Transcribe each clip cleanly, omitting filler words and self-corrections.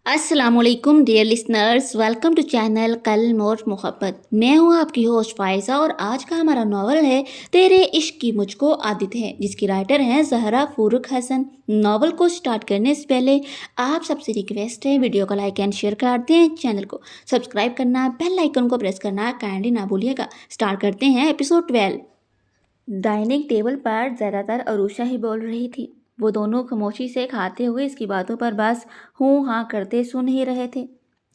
अस्सलाम वालेकुम dear listeners, welcome to channel कल मोर मोहब्बत। मैं हूँ आपकी होस्ट फायज़ा और आज का हमारा नावल है तेरे इश्क की मुझको आदत है, जिसकी राइटर हैं ज़हरा फ़ारूक हसन। नावल को स्टार्ट करने से पहले आप सबसे रिक्वेस्ट है, वीडियो को लाइक एंड शेयर कर दें, चैनल को सब्सक्राइब करना, बेल आइकन को प्रेस करना काइंडली ना भूलिएगा। स्टार्ट करते हैं एपिसोड 12। डाइनिंग टेबल पर ज़्यादातर अरूशा ही बोल रही थी। वो दोनों खामोशी से खाते हुए इसकी बातों पर बस हूँ हाँ करते सुन ही रहे थे।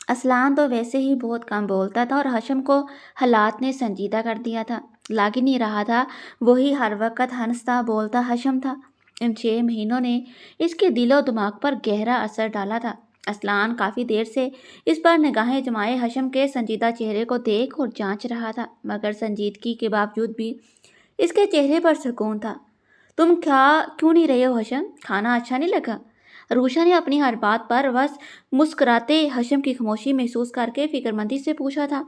असलान तो वैसे ही बहुत कम बोलता था और हशम को हालात ने संजीदा कर दिया था। लग ही नहीं रहा था वही हर वक्त हंसता बोलता हशम था। इन 6 महीनों ने इसके दिलो दिमाग पर गहरा असर डाला था। असलान काफ़ी देर से इस पर निगाहें जमाए हशम के संजीदा चेहरे को देख और जांच रहा था, मगर संजीदगी के बावजूद भी इसके चेहरे पर सुकून था। तुम क्या क्यों नहीं रहे हो हशम? खाना अच्छा नहीं लगा? रूशा ने अपनी हर बात पर बस मुस्कुराते हशम की खामोशी महसूस करके फिक्रमंदी से पूछा था।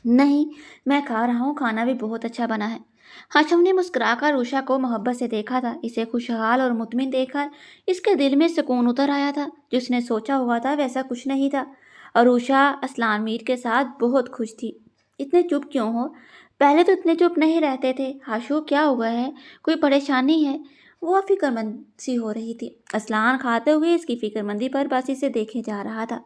नहीं, मैं खा रहा हूँ, खाना भी बहुत अच्छा बना है। हशम ने मुस्कुराकर रूशा को मोहब्बत से देखा था। इसे खुशहाल और मुतमिन देखकर इसके दिल में सुकून उतर आया था। जिसने सोचा हुआ था वैसा कुछ नहीं था। और रूशा असलान मीर के साथ बहुत खुश थी। इतने चुप क्यों हो? पहले तो इतने चुप नहीं रहते थे। हाशु, क्या हुआ है? कोई परेशानी है? वो फिक्रमंद सी हो रही थी। असलान खाते हुए इसकी फिक्रमंदी पर बस इसे देखे जा रहा था।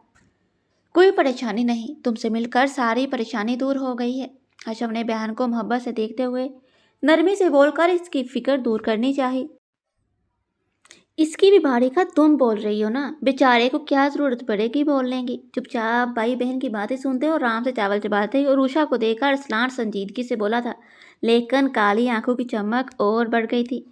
कोई परेशानी नहीं, तुमसे मिलकर सारी परेशानी दूर हो गई है। हशम ने बहन को मोहब्बत से देखते हुए नरमी से बोलकर इसकी फिक्र दूर करनी चाहिए। इसकी भी भारी का तुम बोल रही हो ना, बेचारे को क्या जरूरत पड़ेगी बोलने की। चुपचाप भाई बहन की बातें सुनते और आराम से चावल चबाते और उषा को देखकर असलान संजीदगी से बोला था, लेकिन काली आंखों की चमक और बढ़ गई थी।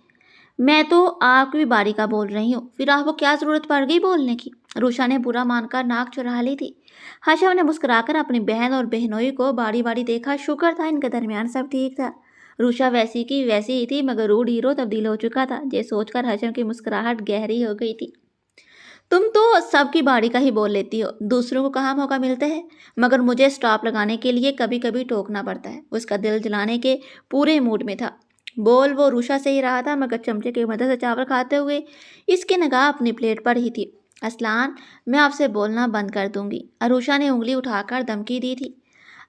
मैं तो आपकी भी बारी का बोल रही हूँ, फिर आपको क्या जरूरत पड़ गई बोलने की? रूषा ने बुरा मानकर नाक चुरा ली थी। हाशम ने मुस्कुराकर अपनी बहन और बहनोई को बारी बारी देखा। शुक्र था इनके दरमियान सब ठीक था। रूषा वैसी की वैसी ही थी, मगर रूड हीरो तब्दील हो चुका था। ये सोचकर हशम की मुस्कुराहट गहरी हो गई थी। तुम तो सबकी बारी का ही बोल लेती हो, दूसरों को कहाँ मौका मिलता है, मगर मुझे स्टॉप लगाने के लिए कभी कभी टोकना पड़ता है। उसका दिल जलाने के पूरे मूड में था। बोल वो रूषा से ही रहा था, मगर चमचे की मदद से चावल खाते हुए इसकी निगाह अपनी प्लेट पर ही थी। असलान, मैं आपसे बोलना बंद कर दूंगी, अरूषा ने उंगली उठाकर धमकी दी थी।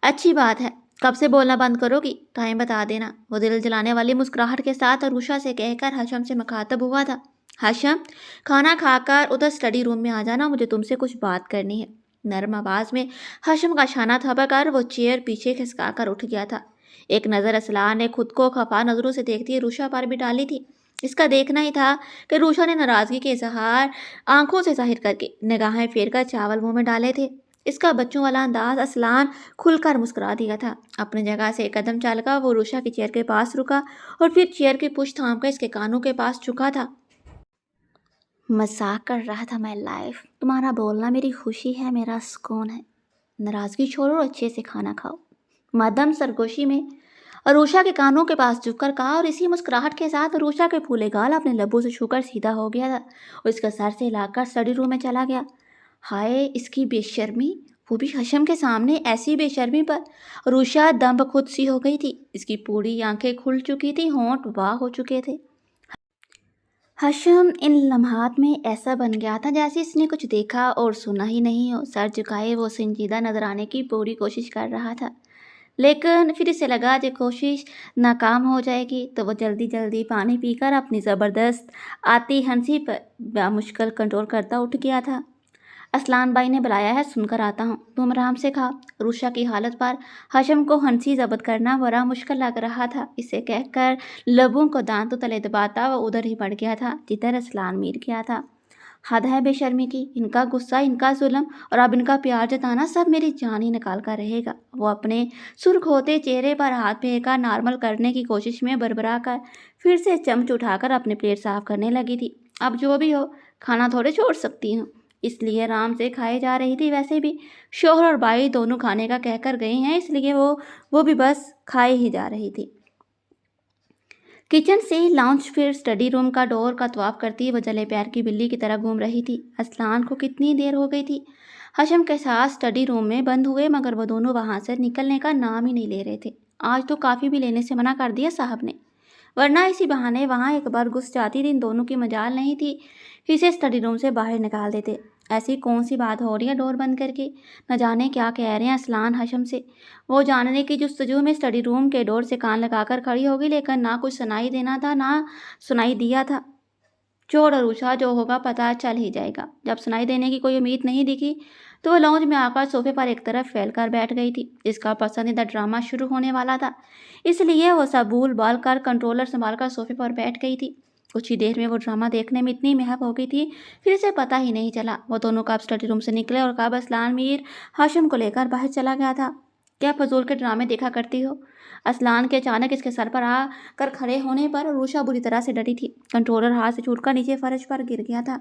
अच्छी बात है, कब से बोलना बंद करोगी? टाइम बता देना, वो दिल जलाने वाली मुस्कुराहट के साथ अरूषा से कहकर हशम से मुखातब हुआ था। हशम, खाना खाकर उधर स्टडी रूम में आ जाना, मुझे तुमसे कुछ बात करनी है। नरम आवाज में हशम का शाना थपकर वो चेयर पीछे खिसका कर उठ गया था। एक नज़र असलान ने खुद को खफा नज़रों से देखती रूषा पर भी डाली थी। इसका देखना ही था कि रूषा ने नाराजगी के इजहार आंखों से जाहिर करके निगाहें फेर कर चावल मुंह में डाले थे। इसका बच्चों वाला अंदाज असलान खुलकर मुस्कुरा दिया था। अपनी जगह से एक कदम चलकर वो रूषा की चेयर के पास रुका और फिर चेयर की पुश थामकर इसके कानों के पास झुका था। मजाक कर रहा था मैं लाइफ, तुम्हारा बोलना मेरी खुशी है, मेरा सुकून है। नाराजगी छोड़ो और अच्छे से खाना खाओ। मदम सरगोशी में अरूषा के कानों के पास झुककर कहा और इसी मुस्कुराहट के साथ अरूषा के फूले गाल अपने लब्बों से छूकर सीधा हो गया था और इसका सर से हिलाकर स्टडी रूम में चला गया। हाय इसकी बेशर्मी, वो भी हशम के सामने ऐसी बेशर्मी पर अरूषा दम बखुद सी हो गई थी। इसकी पूरी आंखें खुल चुकी थी, होंठ वाह हो चुके थे। हशम इन लम्हात में ऐसा बन गया था जैसे इसने कुछ देखा और सुना ही नहीं हो। सर झुकाए वो संजीदा नजर आने की पूरी कोशिश कर रहा था, लेकिन फिर इसे लगा जो कोशिश नाकाम हो जाएगी तो वो जल्दी जल्दी पानी पीकर अपनी ज़बरदस्त आती हंसी पर बामुश्किल कंट्रोल करता उठ गया था। असलान भाई ने बुलाया है, सुनकर आता हूँ, तुम आराम से खा। रूषा की हालत पर हशम को हंसी जब्त करना बड़ा मुश्किल लग रहा था। इसे कहकर लबों को दांतों तले दबाता वो उधर ही बढ़ गया था जिधर असलान मीर गया था। हद है बेशर्मी की, इनका गुस्सा, इनका जुल्म और अब इनका प्यार जताना सब मेरी जान ही निकाल कर रहेगा। वो अपने सुर्ख होते चेहरे पर हाथ फेंकर नॉर्मल करने की कोशिश में बरबरा कर फिर से चमच उठाकर अपनी प्लेट साफ करने लगी थी। अब जो भी हो, खाना थोड़े छोड़ सकती हूँ, इसलिए आराम से खाए जा रही थी। वैसे भी शोहर और भाई दोनों खाने का कहकर गए हैं, इसलिए वो भी बस खाए ही जा रही थी। किचन से लाउंज फिर स्टडी रूम का डोर का तवाफ करती वो जले पैर की बिल्ली की तरह घूम रही थी। असलान को कितनी देर हो गई थी हशम के साथ स्टडी रूम में बंद हुए, मगर वो दोनों वहां से निकलने का नाम ही नहीं ले रहे थे। आज तो काफ़ी भी लेने से मना कर दिया साहब ने। ورنہ इसी बहाने वहाँ एक बार घुस जाती तो इन दोनों की मजाल नहीं थी कि इसे स्टडी रूम से बाहर निकाल देते। ऐसी कौन सी बात हो रही है डोर बंद करके? न जाने क्या कह रहे हैं असलान हशम से। वो जानने की जुस्तजू में स्टडी रूम के डोर से कान लगाकर खड़ी होगी, लेकिन ना कुछ सुनाई देना था ना सुनाई दिया था। चोर अरूषा जो होगा पता चल ही जाएगा। जब सुनाई देने की कोई उम्मीद नहीं दिखी तो वह लॉन्ज में आकर सोफे पर एक तरफ फैलकर बैठ गई थी। इसका पसंदीदा ड्रामा शुरू होने वाला था, इसलिए वो सब भूल बाल कर कंट्रोलर संभाल कर सोफे पर बैठ गई थी। कुछ ही देर में वो ड्रामा देखने में इतनी महब हो गई थी, फिर इसे पता ही नहीं चला वो दोनों कब स्टडी रूम से निकले और कब असलान मीर हाशिम को लेकर बाहर चला गया था। क्या फजूल के ड्रामे देखा करती हो? असलान के अचानक इसके सर पर आ कर खड़े होने पर अरूषा बुरी तरह से डरी थी। कंट्रोलर हाथ से छूटकर नीचे फर्श पर गिर गया था।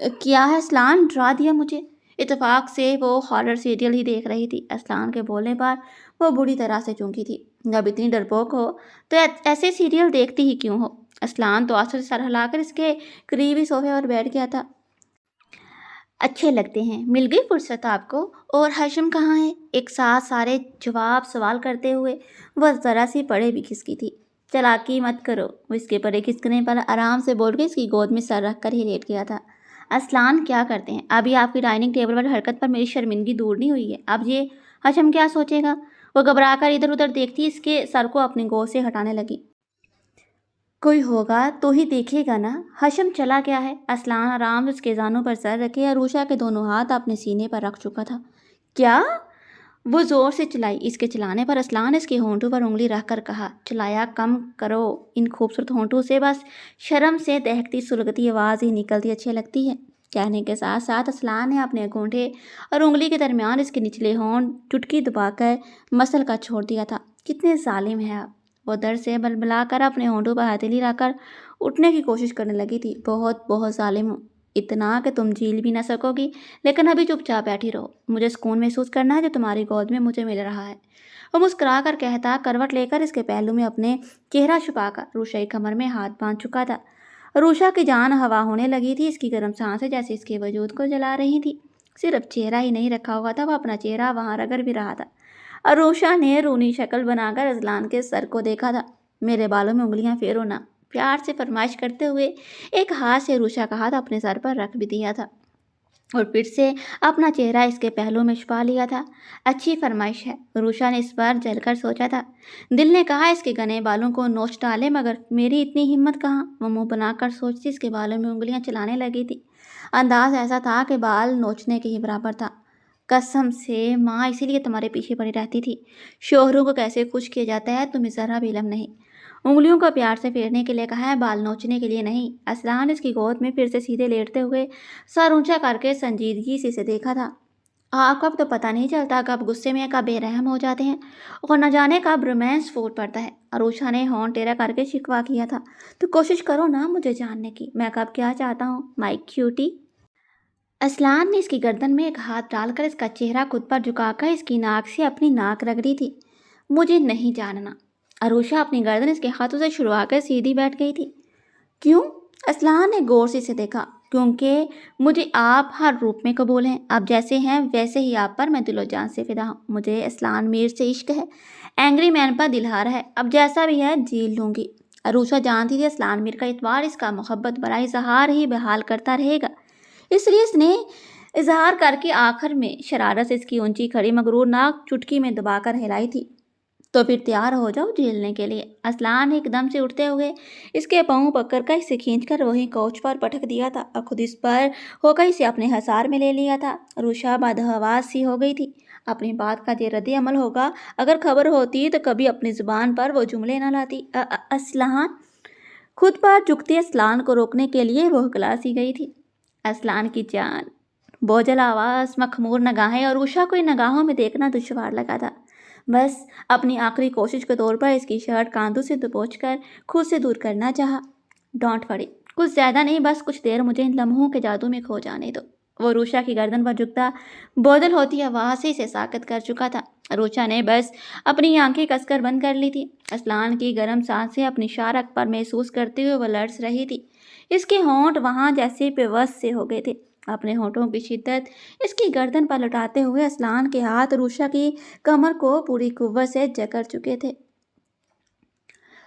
क्या है असलान, डरा दिया मुझे? इत्तेफाक से वो हॉरर सीरियल ही देख रही थी। असलान के बोलने पर वो बुरी तरह से चौंकी थी। जब इतनी डरपोक हो तो ऐसे सीरियल देखती ही क्यों हो? असलान तो आंसू से सर हिलाकर इसके करीबी सोफे पर बैठ गया था। अच्छे लगते हैं, मिल गई फुर्सत आपको। और हाशिम कहाँ है? एक साथ सारे जवाब सवाल करते हुए वह ज़रा सी पड़े भी खिसकी थी। चालाकी मत करो, वो इसके पड़े खिसकने पर आराम से बोल के इसकी गोद में सर रख कर ही लेट गया था। असलान क्या करते हैं? अभी आपकी डाइनिंग टेबल पर हरकत पर मेरी शर्मिंदगी दूर नहीं हुई है। अब ये हाशिम क्या सोचेगा? वो घबरा कर इधर उधर देखती इसके सर को अपनी गोद से हटाने लगी। कोई होगा तो ही देखेगा ना, हाशिम चला गया है। असलान आराम से उसके जानों पर सर रखे अरूषा के दोनों हाथ अपने सीने पर रख चुका था। क्या? वो जोर से चिल्लाई। इसके चिल्लाने पर असलान इसके होंठों पर उंगली रखकर कहा, चिल्लाया कम करो, इन खूबसूरत होंठों से बस शर्म से दहकती सुलगती आवाज़ ही निकलती अच्छी लगती है। कहने के साथ साथ असलान ने अपने अंगूठे और उंगली के दरमियान इसके निचले होंठ चुटकी दबाकर मसल का छोड़ दिया था। कितने जालिम है आप! वो दर्द से बलबलाकर अपने होंठों पर हथेली रखकर उठने की कोशिश करने लगी थी। बहुत बहुत जालिम हूँ, इतना कि तुम झील भी ना सकोगी, लेकिन अभी चुपचाप बैठी रहो। मुझे सुकून महसूस करना है जो तुम्हारी गोद में मुझे मिल रहा है। वो मुस्कुरा कर कहता करवट लेकर इसके पहलू में अपने चेहरा छुपाकर रूषा की कमर में हाथ बांध चुका था। रूषा की जान हवा होने लगी थी। इसकी गर्म सांसें जैसे इसके वजूद को जला रही थी। सिर्फ चेहरा ही नहीं रखा हुआ था, वह अपना चेहरा वहाँ रगड़ भी रहा था। अरूषा ने रूनी शक्ल बनाकर अजलान के सर को देखा था। मेरे बालों में उंगलियां फेरो ना, प्यार से फरमाइश करते हुए एक हाथ से अरूषा का हाथ अपने सर पर रख भी दिया था और फिर से अपना चेहरा इसके पहलू में छुपा लिया था। अच्छी फरमाइश है, अरूषा ने इस बार जलकर सोचा था। दिल ने कहा इसके घने बालों को नोच डाले, मगर मेरी इतनी हिम्मत कहाँ। वो मुंह बनाकर सोचती इसके बालों में उंगलियां चलाने लगी थी। अंदाज ऐसा था कि बाल नोचने के ही बराबर था। कसम से माँ इसीलिए तुम्हारे पीछे पड़ी रहती थी। शोहरों को कैसे खुश किया जाता है तुम्हें ज़रा भी इल्म नहीं। उंगलियों को प्यार से फेरने के लिए कहा है, बाल नोचने के लिए नहीं। असलान इसकी गोद में फिर से सीधे लेटते हुए सर ऊंचा करके संजीदगी से इसे देखा था। आपको अब तो पता नहीं चलता कब गुस्से में कब बेरहम हो जाते हैं और न जाने कब रोमांस फूट पड़ता है। अरूषा ने होंठ टेढ़ा करके शिकवा किया था। तो कोशिश करो ना मुझे जानने की, मैं कब क्या चाहता हूँ माय क्यूटी। असलान ने इसकी गर्दन में एक हाथ डालकर इसका चेहरा खुद पर झुकाकर इसकी नाक से अपनी नाक रगड़ी थी। मुझे नहीं जानना। अरूषा अपनी गर्दन इसके हाथों से छुड़वा कर सीधी बैठ गई थी। क्यों? असलान ने गौर से इसे देखा। क्योंकि मुझे आप हर रूप में कबूल हैं। आप जैसे हैं वैसे ही आप पर मैं दिलो जान से फिदा हूँ। मुझे असलान मीर से इश्क है, एंग्री मैन पर दिलहार है। अब जैसा भी है झील लूँगी। अरूषा जानती थी असलान मीर का इतवार इसका मोहब्बत भरा इजहार ही बहाल करता रहेगा, इसलिए इसने इजहार करके आखिर में शरारत से इसकी ऊंची खड़ी मगरूर नाक चुटकी में दबाकर हिलाई थी। तो फिर तैयार हो जाओ झेलने के लिए। असलान ने एकदम से उठते हुए इसके पाँव पकड़ कर इसे खींचकर वहीं कोच पर पटक दिया था और खुद इस पर होकर इसे अपने हसार में ले लिया था। रूषा बदहवास सी हो गई थी। अपनी बात का ये रद्द अमल होगा, अगर खबर होती तो कभी अपनी जुबान पर वो जुमले न लाती। असलान। खुद पर झुकते असलान को रोकने के लिए वो हकला सी गई थी। असलान की जान, बोझल आवाज़, मखमूर निगाहें और उषा को इन निगाहों में देखना दुश्वार लगा था। बस अपनी आखिरी कोशिश के तौर पर इसकी शर्ट कांधों से दबोच कर खुद से दूर करना चाहा। डोंट वरी, कुछ ज़्यादा नहीं, बस कुछ देर मुझे इन लम्हों के जादू में खो जाने दो। वो रूषा की गर्दन पर झुकता बोझल होती आवाज़ से इसे साकत कर चुका था। रूषा ने बस अपनी आंखें कसकर बंद कर ली थी। असलान की गर्म सांसें अपनी शारक पर महसूस करते हुए वह लड़स रही थी। इसके होंठ वहाँ जैसे बेबस से हो गए थे। अपने होंठों की शिद्दत इसकी गर्दन पर लौटाते हुए असलान के हाथ रूषा की कमर को पूरी कुव्वत से जकड़ चुके थे।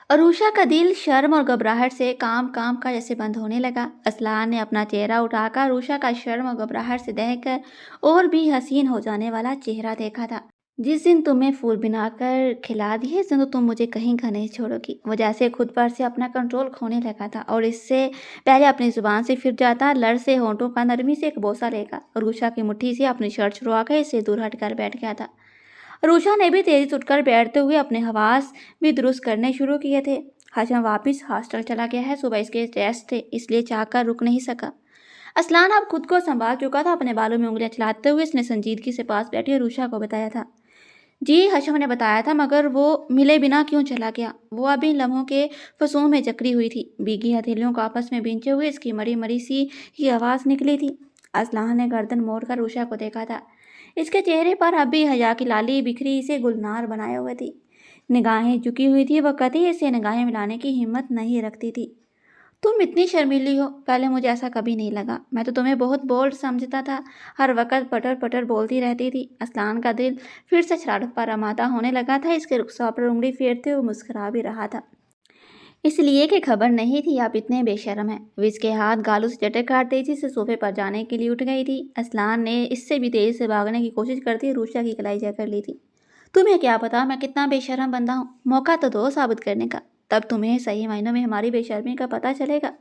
अरूषा का दिल शर्म और घबराहट से काम काम का जैसे बंद होने लगा। असलान ने अपना चेहरा उठाकर अरूषा का शर्म और घबराहट से देखकर और भी हसीन हो जाने वाला चेहरा देखा था। जिस दिन तुम्हें फूल बनाकर खिला दिए, इस दिन तो तुम मुझे कहीं का नहीं छोड़ोगी। वो जैसे खुद पर से अपना कंट्रोल खोने लगा था और इससे पहले अपनी जुबान से फिर जाता, लड़ से होंठों का नरमी से एक बोसा लेगा। अरूषा की मुट्ठी से अपनी शर्ट छुड़वा कर इससे दूर हटकर बैठ गया था। रूषा ने भी तेजी से उठकर बैठते हुए अपने हवास भी दुरुस्त करने शुरू किए थे। हशम वापस हॉस्टल चला गया है, सुबह इसके टेस्ट थे, इसलिए चाहकर रुक नहीं सका। असलान अब खुद को संभाल चुका था। अपने बालों में उंगलियां चलाते हुए इसने संजीदगी से पास बैठी रूषा को बताया था। जी, हशम ने बताया था, मगर वो मिले बिना क्यों चला गया? वो अभी लम्हों के फसूं में जकड़ी हुई थी। भीगी हथेलियों को आपस में बींचे हुए इसकी मरी मरी सी की आवाज़ निकली थी। असलान ने गर्दन मोड़कर रूषा को देखा था। इसके चेहरे पर अब भी हया की लाली बिखरी से गुलनार बनाए हुए थी। निगाहें झुकी हुई थी। वह कतई इससे निगाहें मिलाने की हिम्मत नहीं रखती थी। तुम इतनी शर्मीली हो, पहले मुझे ऐसा कभी नहीं लगा। मैं तो तुम्हें बहुत बोल्ड समझता था, हर वक्त पटर पटर बोलती रहती थी। असलान का दिल फिर से शरारत पर आमादा होने लगा था। इसके रुखसार पर उंगली फेरते हुए मुस्कुरा भी रहा था। इसलिए कि खबर नहीं थी आप इतने बेशर्म हैं। वो इसके हाथ गालों से चटक कर तेजी से सोफे पर जाने के लिए उठ गई थी। असलान ने इससे भी तेजी से भागने की कोशिश करती रूषा की कलाई जकड़ ली थी। तुम्हें क्या पता मैं कितना बेशर्म बंदा हूँ? मौका तो दो साबित करने का, तब तुम्हें सही मायनों में हमारी बेशर्मी का पता चलेगा।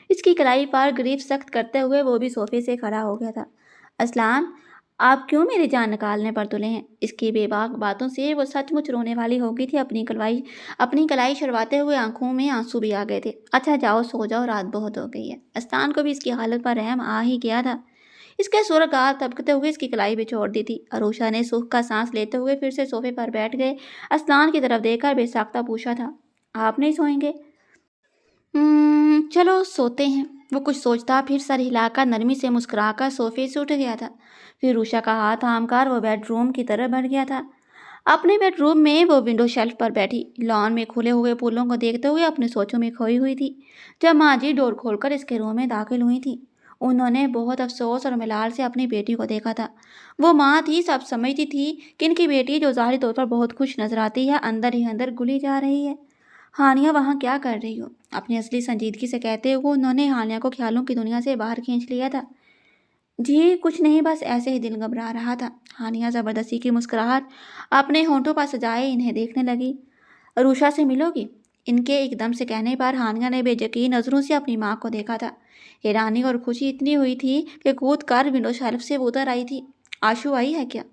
इसकी कलाई पर ग्रीफ सख्त करते हुए वो भी सोफे से खड़ा हो गया था। असलान, आप क्यों मेरी जान निकालने पर तुले हैं? इसकी बेबाक बातों से वो सचमुच रोने वाली हो गई थी। अपनी कलाई शरवाते हुए आंखों में आंसू भी आ गए थे। अच्छा जाओ सो जाओ, रात बहुत हो गई है। असलान को भी इसकी हालत पर रहम आ ही गया था। इसके सुर गाल तबकते हुए इसकी कलाई भी छोड़ दी थी। अरूषा ने सुख का सांस लेते हुए फिर से सोफे पर बैठ गए। असलान की तरफ देखकर बेसाख्ता पूछा था, आप नहीं सोएंगे? चलो सोते हैं। वो कुछ सोचता फिर सर हिलाकर नरमी से मुस्कुराकर सोफे से उठ गया था। फिर उषा का हाथ थामकर वो बेडरूम की तरफ बढ़ गया था। अपने बेडरूम में वो विंडो शेल्फ पर बैठी लॉन में खुले हुए फूलों को देखते हुए अपनी सोचों में खोई हुई थी। जब माँ जी डोर खोलकर इसके रूम में दाखिल हुई थी, उन्होंने बहुत अफसोस और मलाल से अपनी बेटी को देखा था। वो माँ थी, सब समझती थी कि इनकी बेटी, जो ज़ाहिरी तौर पर बहुत खुश नजर आती है, अंदर ही अंदर घुली जा रही है। हानिया वहाँ क्या कर रही हो? अपनी असली संजीदगी से कहते हुए उन्होंने हानिया को ख्यालों की दुनिया से बाहर खींच लिया था। जी कुछ नहीं, बस ऐसे ही दिल घबरा रहा था। हानिया ज़बरदस्ती की मुस्कुराहट अपने होंठों पर सजाए इन्हें देखने लगी। अरूषा से मिलोगी? इनके एकदम से कहने पर हानिया ने बेयकीन नज़रों से अपनी माँ को देखा था। हैरानी और खुशी इतनी हुई थी कि कूद कर विंडो शेल्फ से उतर आई थी। आशू आई है क्या?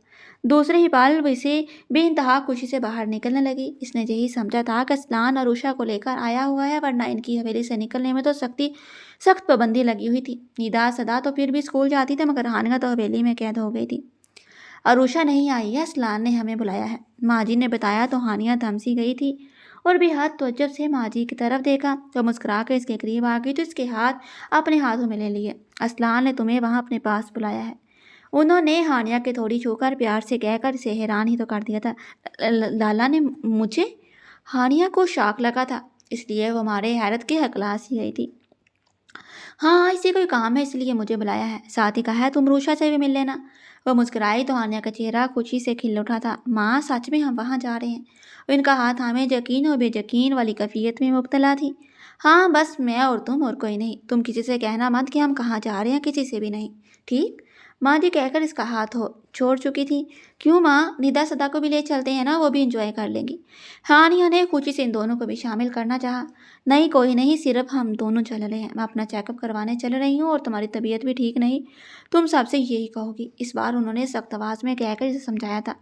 दूसरे ही पल वैसे बेइंतहा खुशी से बाहर निकलने लगी। इसने यही समझा था कि असलान अरूषा को लेकर आया हुआ है, वरना इनकी हवेली से निकलने में तो सख्त पाबंदी लगी हुई थी। निदा सदा तो फिर भी स्कूल जाती थी, मगर हानिया तो हवेली में कैद हो गई थी। अरूषा नहीं आई है, असलान ने हमें बुलाया है, माँ जी ने बताया। तो हानिया थमसी गई थी और बेहद तवज्जो से माँ जी की तरफ देखा। तो मुस्कुरा कर इसके करीब आ गई तो इसके हाथ अपने हाथों में ले लिए। असलान ने तुम्हें वहाँ अपने पास बुलाया है, उन्होंने हानिया के थोड़ी छूकर प्यार से कहकर इसे हैरान ही तो कर दिया था। लाला ने मुझे? हानिया को शौक लगा था, इसलिए वो हमारे हैरत के हकलास ही गई थी। हाँ, इसे कोई काम है इसलिए मुझे बुलाया है, साथ ही कहा है तुम रूषा से भी मिल लेना। वह मुस्कुराई तो हानिया का चेहरा खुशी से खिल उठा था। माँ सच में हम वहाँ जा रहे हैं? इनका हाथ हमें यकीन और बेयकीन वाली कैफियत में मुब्तला थी। हाँ बस मैं और तुम, और कोई नहीं। तुम किसी से कहना मत कि हम कहाँ जा रहे हैं, किसी से भी नहीं, ठीक? माँ जी कहकर इसका हाथ हो छोड़ चुकी थी। क्यों माँ, निदा सदा को भी ले चलते हैं ना, वो भी इंजॉय कर लेंगी। हानिया ने खुशी से इन दोनों को भी शामिल करना चाहा। नहीं कोई नहीं, सिर्फ हम दोनों चल रहे हैं। मैं अपना चेकअप करवाने चल रही हूँ और तुम्हारी तबीयत भी ठीक नहीं, तुम सबसे यही कहोगी। इस बार उन्होंने सख्त आवाज़ में कहकर इसे समझाया था।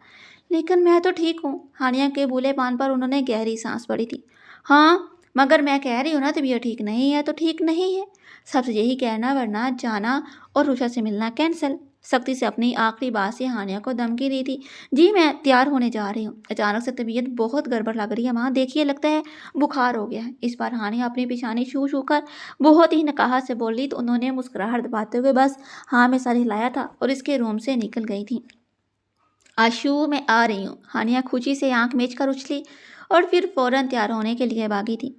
लेकिन मैं तो ठीक हूँ। हानिया के भूलेपन पर उन्होंने गहरी सांस पड़ी थी। हाँ मगर मैं कह रही हूँ ना, तबीयत ठीक नहीं है तो ठीक नहीं है, सबसे यही कहना, वरना जाना और रुषा से मिलना कैंसिल। सख्ती से अपनी आखिरी बात से हानिया को धमकी दी थी। जी मैं तैयार होने जा रही हूँ। अचानक से तबीयत बहुत गड़बड़ लग रही है माँ, देखिए लगता है बुखार हो गया है। इस बार हानिया अपनी पेशानी छू छू कर बहुत ही नकाहत से बोली तो उन्होंने मुस्कुराहट दबाते हुए बस हाँ में सर हिलाया था और इसके रूम से निकल गई थी। आशू मैं आ रही हूँ। हानिया खुशी से आंख मीच कर उछली और फिर फौरन तैयार होने के लिए भागी थी।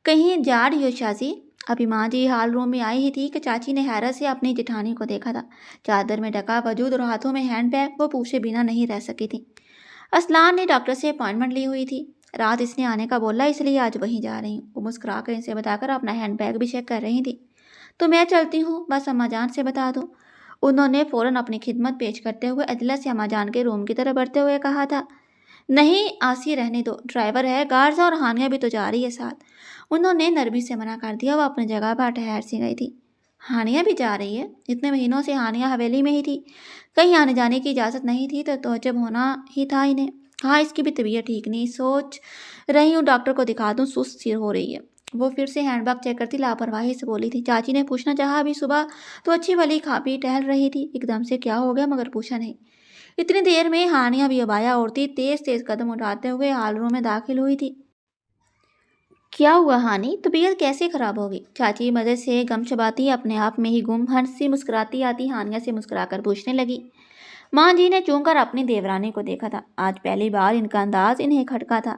कहीं जा रही हो शाजी? अभी माँ जी हाल रूम में आई ही थी कि चाची ने हैरत से अपनी जेठानी को देखा था। चादर में ढका वजूद और हाथों में हैंड बैग, वो पूछे बिना नहीं रह सकी थी। असलान ने डॉक्टर से अपॉइंटमेंट ली हुई थी। रात इसने आने का बोला, इसलिए आज वहीं जा रही हूँ। वो मुस्कुरा कर इसे बताकर अपना हैंड बैग भी चेक कर रही थी। तो मैं चलती हूँ, बस अम्मा जान से बता दो। उन्होंने फौरन अपनी खिदमत पेश करते हुए अजला से अम्मा जान के रूम की तरफ बढ़ते हुए कहा था। नहीं आसी, रहने दो, ड्राइवर है, गार्ड्स और हानिया भी तो जा रही है साथ। उन्होंने नरमी से मना कर दिया। वो अपनी जगह पर ठहर सी गई थी। हानिया भी जा रही है? इतने महीनों से हानिया हवेली में ही थी, कहीं आने जाने की इजाज़त नहीं थी, तो जब होना ही था इन्हें। हाँ, इसकी भी तबीयत ठीक नहीं, सोच रही हूँ डॉक्टर को दिखा दूँ, सुस्त सी हो रही है। वो फिर से हैंडबैग चेक करती लापरवाही से बोली थी। चाची ने पूछना चाहा, अभी सुबह तो अच्छी भली खा पी टहल रही थी, एकदम से क्या हो गया, मगर पूछा नहीं। इतनी देर में हानिया भी अबाया ओढ़ती तेज तेज कदम उठाते हुए हाल रूम में दाखिल हुई थी। क्या हुआ हानि, तबीयत कैसे खराब होगी? चाची मजे से गम चबाती अपने आप में ही गुम हंसी मुस्कुराती आती हानिया से मुस्कुराकर पूछने लगी। माँ जी ने चूम कर अपनी देवरानी को देखा था। आज पहली बार इनका अंदाज इन्हें खटका था।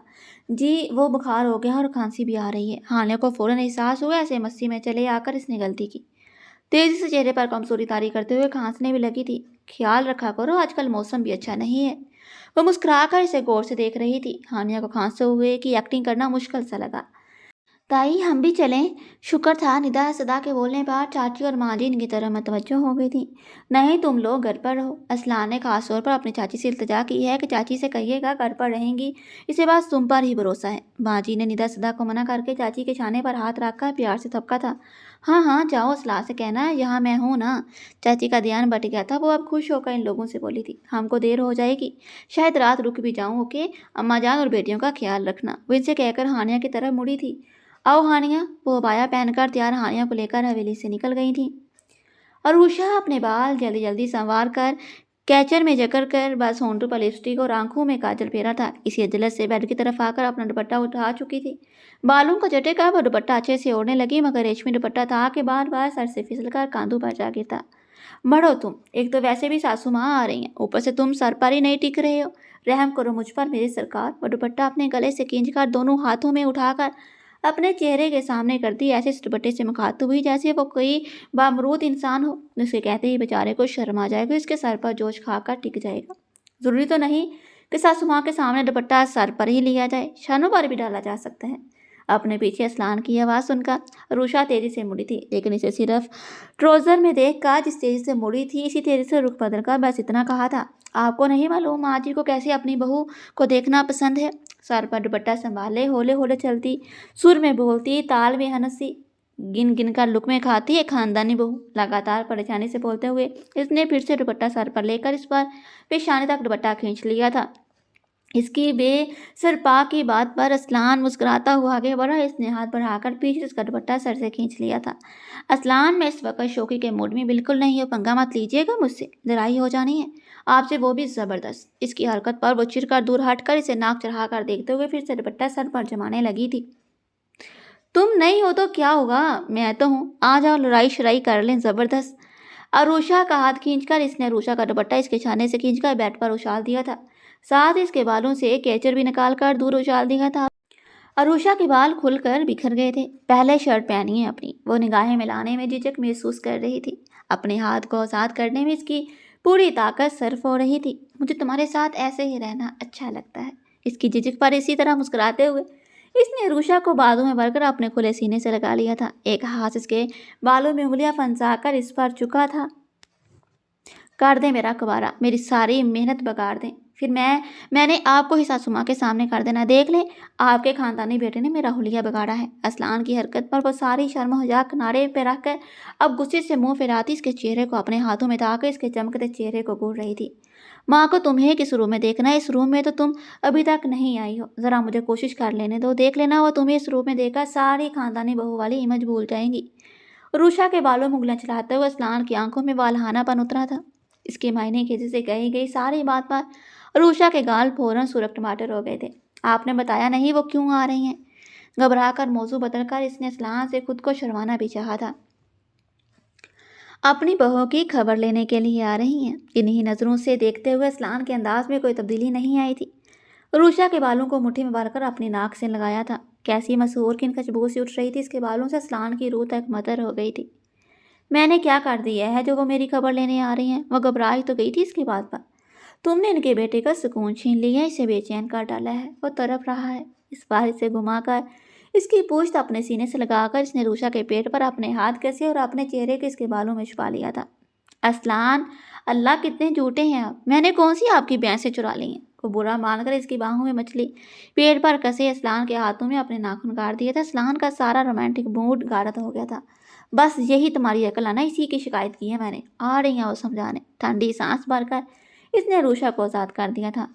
जी वो बुखार हो गया और खांसी भी आ रही है। हानिया को फौरन एहसास हुआ, ऐसे मस्ती में चले आकर इसने गलती की। तेजी से चेहरे पर कमजोरी तारी करते हुए खांसने भी लगी थी। ख्याल रखा करो, आजकल मौसम भी अच्छा नहीं है। वो मुस्कुराकर इसे गौर से देख रही थी। हानिया को खांसते हुए की एक्टिंग करना मुश्किल सा लगा। ताई हम भी चलें? शुक्र था निदा सदा के बोलने पर चाची और माँ जी इनकी तरफ मतवज्जो हो गई थी। नहीं तुम लोग घर पर रहो। असलान ने खास तौर पर अपनी चाची से इल्तिजा की है कि चाची से कहिएगा घर पर रहेंगी, इसे बस तुम पर ही भरोसा है। माँ जी ने निदा सदा को मना करके चाची के छाने पर हाथ रखकर प्यार से थपका था। हाँ हाँ जाओ, असलान से कहना यहाँ मैं हूँ ना। चाची का ध्यान बट गया था। वो अब खुश होकर इन लोगों से बोली थी, हमको देर हो जाएगी, शायद रात रुक भी जाऊँ। ओके अम्मा जान और बेटियों का ख्याल रखना। वो इनसे कहकर हानिया की तरफ मुड़ी थी। आओ हानिया। वो अबाया पहनकर तैयार हानिया को लेकर हवेली से निकल गई थी। और उषा अपने बाल जल्दी जल्दी संवार कर कैचर में जकड़ कर बस होंठों पर लिपस्टिक और आंखों में काजल फेरा था। इसी अजलत से बेड की तरफ आकर अपना दुपट्टा उठा चुकी थी। बालों को झटे कर वह दुपट्टा अच्छे से ओढ़ने लगी, मगर रेशमी दुपट्टा था कि बार बार सर से फिसल कर कांधों पर जा गिरता। बढ़ो तुम, एक तो वैसे भी सासू माँ आ रही हैं, ऊपर से तुम सर पर ही नहीं टिक रहे हो। रहम करो मुझ पर मेरी सरकार। वह दुपट्टा अपने गले से खींचकर दोनों हाथों में उठाकर अपने चेहरे के सामने करती, ऐसे इस दुपट्टे से मुखातिब हुई जैसे वो कोई बामरूद इंसान हो। उसे कहते ही बेचारे को शर्म आ जाएगा, इसके सर पर जोश खाकर टिक जाएगा। जरूरी तो नहीं कि सासू माँ के सामने दुपट्टा सर पर ही लिया जाए, शानों पर भी डाला जा सकता है। अपने पीछे असलान की आवाज़ सुनकर रूशा तेजी से मुड़ी थी, लेकिन इसे सिर्फ ट्राउजर में देख कर जिस तेजी से मुड़ी थी, इसी तेजी से रुख बदल कर बस इतना कहा था, आपको नहीं मालूम माँ जी को कैसे अपनी बहू को देखना पसंद है। सर पर दुपट्टा संभाले होले होले चलती, सुर में बोलती, ताल में हंसी, गिन गिन कर लुकमे खाती है खानदानी बहू। लगातार परेशानी से बोलते हुए इसने फिर से दुपट्टा सर पर लेकर इस पर पेशानी तक दुपट्टा खींच लिया था। इसकी बेसरपा की बात पर असलान मुस्कुराता हुआ आगे बढ़ा। इसने हाथ बढ़ाकर पीछे उसका दुपट्टा सर से खींच लिया था। असलान मैं इस वक्त शौकी के मूड में बिल्कुल नहीं हूँ, पंगा मत लीजिएगा मुझसे, लड़ाई हो जानी है आपसे, वो भी ज़बरदस्त। इसकी हरकत पर वो चिरकर दूर हटकर इसे नाक चढ़ाकर देखते हुए फिर से दुपट्टा सर पर जमाने लगी थी। तुम नहीं हो तो क्या होगा, मैं तो हूँ, आ जाओ लड़ाई शराई कर लें, ज़बरदस्त। अरूषा का हाथ खींचकर इसने अरूषा का दुपट्टा इसके छाने से खींचकर बेड पर उछाल दिया था। साथ ही इसके बालों से कैचर भी निकालकर दूर उछाल दिया था। अरूषा के बाल खुलकर बिखर गए थे। पहले शर्ट पहनी है अपनी, वो निगाहें मिलाने में झिझक महसूस कर रही थी। अपने हाथ को आजाद करने में इसकी पूरी ताकत सर्फ हो रही थी। मुझे तुम्हारे साथ ऐसे ही रहना अच्छा लगता है। इसकी झिझक पर इसी तरह मुस्कुराते हुए इसने अरूषा को बालों में भरकर अपने खुले सीने से लगा लिया था। एक हाथ इसके बालों में उंगलियां फंसाकर इस पर चुका था। कर दें मेरा कुबारा, मेरी सारी मेहनत बगाड़ दें, फिर मैंने आपको ही सासू माँ के सामने कर देना। देख लें, आपके खानदानी बेटे ने मेरा हुलिया बिगाड़ा है। असलान की हरकत पर वो सारी शर्म मजाक किनारे पे रखकर अब गुस्से से मुंह फिराती इसके चेहरे को अपने हाथों में उठाकर इसके चमकते चेहरे को घूर रही थी। माँ को तुम्हें किस रूम में देखना है? इस रूम में तो तुम अभी तक नहीं आई हो, ज़रा मुझे कोशिश कर लेने दो, देख लेना वो तुम्हें इस रूम में देखकर सारी खानदानी बहू वाली इमेज भूल जाएंगी। रूशा के बालों में उंगलियां चलाते हुए असलान की आंखों में वालहानापन उतरा था। इसके मायने खींचे से कही गई सारी बात पर रूशा के गाल फौरन सुरख टमाटर हो गए थे। आपने बताया नहीं वो क्यों आ रही हैं? घबराकर मौजू बदलकर इसने असलान से खुद को शर्माना भी चाहा था। अपनी बहू की खबर लेने के लिए आ रही हैं। इन्हीं नज़रों से देखते हुए असलान के अंदाज में कोई तब्दीली नहीं आई थी। रूशा के बालों को मुट्ठी में भरकर अपनी नाक से लगाया था। कैसी मशहूर की खुशबू सी उठ रही थी इसके बालों से, असलान की रूह तक मतर हो गई थी। मैंने क्या कर दिया है जो वो मेरी खबर लेने आ रही हैं? वो घबरा ही तो गई थी इसकी बात पर। तुमने इनके बेटे का सुकून छीन लिया, इसे बेचैन कर डाला है, वो तड़प रहा है। इस बार इसे घुमा कर इसकी पूंछ अपने सीने से लगाकर इसने रूषा के पेट पर अपने हाथ कसे और अपने चेहरे को इसके बालों में छुपा लिया था। असलान, अल्लाह कितने झूठे हैं आप, मैंने कौन सी आपकी भैंसें चुरा ली हैं। को बुरा मानकर इसकी बाहों में मछली पेट पर कसे असलान के हाथों में अपने नाखून काट दिए थे। असलान का सारा रोमांटिक मूड गाढ़ा हो गया था। बस यही तुम्हारी अकल है ना, इसी की शिकायत की है मैंने, आ रही हैं वो समझाने। ठंडी सांस भरकर इसने रूषा को आज़ाद कर दिया था।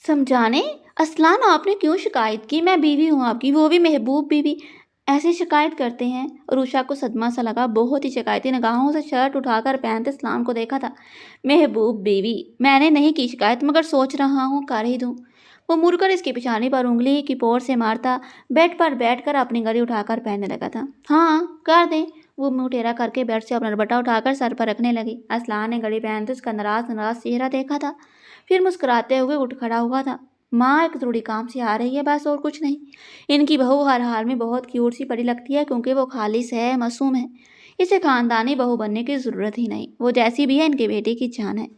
समझाने? असलान आपने क्यों शिकायत की? मैं बीवी हूँ आपकी, वो भी महबूब बीवी, ऐसे शिकायत करते हैं? रूषा को सदमा सा लगा। बहुत ही शिकायती निगाहों से शर्ट उठाकर पहनते असलान को देखा था। महबूब बीवी, मैंने नहीं की शिकायत, मगर सोच रहा हूँ कर ही दूँ। वो मुड़कर इसकी पिछानी पर उंगली की पोर से मारता बेड पर बैठकर अपनी घड़ी उठाकर पहनने लगा था। हाँ कर दें। वो मुँह टेढ़ा करके बेड से अपना दुपट्टा उठाकर सर पर रखने लगी। असलान ने घड़ी पहनते उसका नाराज नाराज चेहरा देखा था, फिर मुस्कुराते हुए उठ खड़ा हुआ था। माँ एक ज़रूरी काम से आ रही है बस, और कुछ नहीं। इनकी बहू हर हाल में बहुत क्यूट सी परी लगती है, क्योंकि वो खालिस है, मासूम है। इसे खानदानी बहू बनने की ज़रूरत ही नहीं, वो जैसी भी है इनके बेटे की जान है।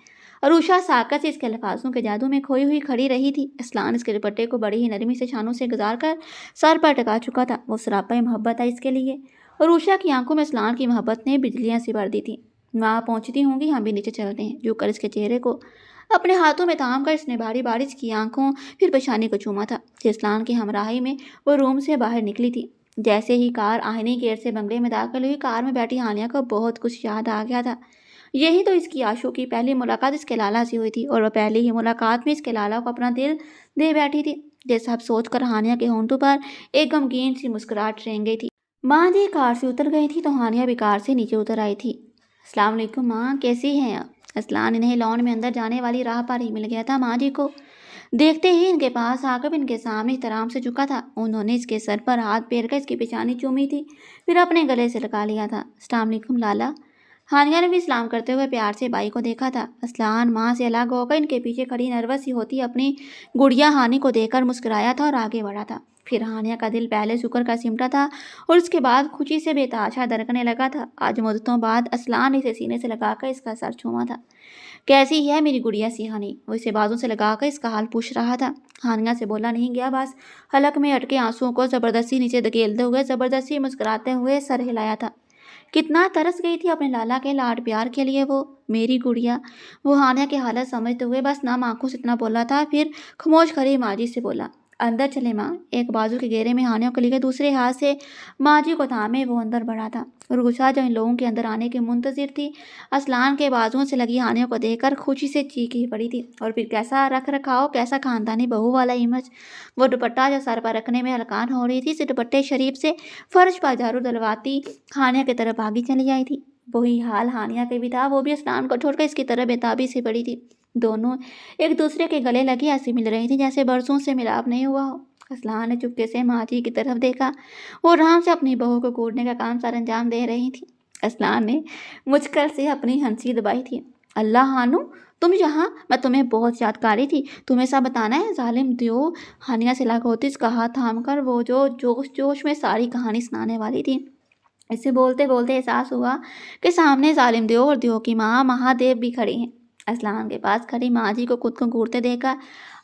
अरूषा साकत से इसके अल्फाजों के जादू में खोई हुई खड़ी रही थी। असलान इसके दुपट्टे को बड़ी ही नरमी से छानों से गुजार कर सर पर टका चुका था। वो सरापा मोहब्बत है इसके लिए। अरूषा की आंखों में असलान की मोहब्बत ने बिजलियाँ सी भर दी थी। माँ पहुँचती होंगी, हम भी नीचे चलते हैं। जो कर इसके चेहरे को अपने हाथों में थाम कर इसने बारी बारी की आंखों फिर पेशानी को चूमा था। असलान की हमराही में वो रूम से बाहर निकली थी। जैसे ही कार आहिनी गेट से बंगले में दाखिल हुई, कार में बैठी हानिया को बहुत कुछ याद आ गया था। यही तो इसकी आशू की पहली मुलाकात इसके लाला से हुई थी, और वह पहली ही मुलाकात में इसके लाला को अपना दिल दे बैठी थी। जैसा अब सोचकर हानिया के होंठों पर एक गमगीन सी मुस्कुराहट रेंग गई थी। माँ जी कार से उतर गई थी तो हानिया भी कार से नीचे उतर आई थी। अस्सलाम वालेकुम माँ, कैसी हैं आप? असलान इन्हें लॉन में अंदर जाने वाली राह पर ही मिल गया था। माँ जी को देखते ही इनके पास आकर इनके सामने एहतराम से झुका था। उन्होंने इसके सर पर हाथ फेर कर इसकी पेशानी चूमी थी, फिर अपने गले से लगा लिया था। अस्सलाम वालेकुम लाला। हानिया ने भी सलाम करते हुए प्यार से बाई को देखा था। असलान माँ से अलग होकर इनके पीछे खड़ी नर्वस ही होती अपनी गुड़िया हानि को देखकर मुस्कुराया था और आगे बढ़ा था। फिर हानिया का दिल पहले शुक्र का सिमटा था और उसके बाद खुशी से बेतहाशा धड़कने लगा था। आज मुद्दतों बाद असलान इसे सीने से लगाकर इसका सर छूमा था। कैसी है मेरी गुड़िया सी हानि? वो इसे बाजू से लगाकर इसका हाल पूछ रहा था। हानिया से बोला नहीं गया, बस हलक में अटके आंसुओं को जबरदस्ती नीचे धकेलते हुए जबरदस्ती मुस्कुराते हुए सर हिलाया था। कितना तरस गई थी अपने लाला के लाड प्यार के लिए वो मेरी गुड़िया। वो हानिया की हालत समझते हुए बस नाम आंखों से इतना बोला था, फिर खामोश खड़ी माँ जी से बोला, अंदर चले माँ। एक बाजू के घेरे में हानिया को लेकर दूसरे हाथ से माँ जी को थामे वो अंदर बढ़ा था। रुगुशा जो इन लोगों के अंदर आने की मुंतजिर थी, असलान के बाजुओं से लगी हानिया को देखकर खुशी से चीख ही पड़ी थी। और फिर कैसा रख रखाव, कैसा खानदानी बहू वाला इमेज। वो दुपट्टा जो सर पर रखने में हलकान हो रही थी, इस दुपट्टे शरीफ से फर्श पर झाड़ू डलवाती हानिया की तरफ आगे चली आई थी। वही हाल हानिया के भी था, वो भी असलान को छोड़कर इसकी तरह बेताबी से पड़ी थी। दोनों एक दूसरे के गले लगी ऐसी मिल रही थी जैसे बरसों से मिलाप नहीं हुआ हो। असलान ने चुपके से माँ जी की तरफ देखा, वो आराम से अपनी बहू को कूटने का काम सर अंजाम दे रही थी। असलान ने मुश्किल से अपनी हंसी दबाई थी। अल्लाह हानू, तुम यहाँ, मैं तुम्हें बहुत याद कर रही थी, तुम्हें सब बताना है। जालिम दियो। हानिया से लाख होती इसका हाथ थाम कर वो जो जोश जोश में सारी कहानी सुनाने वाली थी। इसे बोलते बोलते एहसास हुआ कि सामने जालिम दियो और दियो की माँ महादेव भी खड़ी हैं। असलान के पास खड़ी माँ जी को खुद को घूरते देखा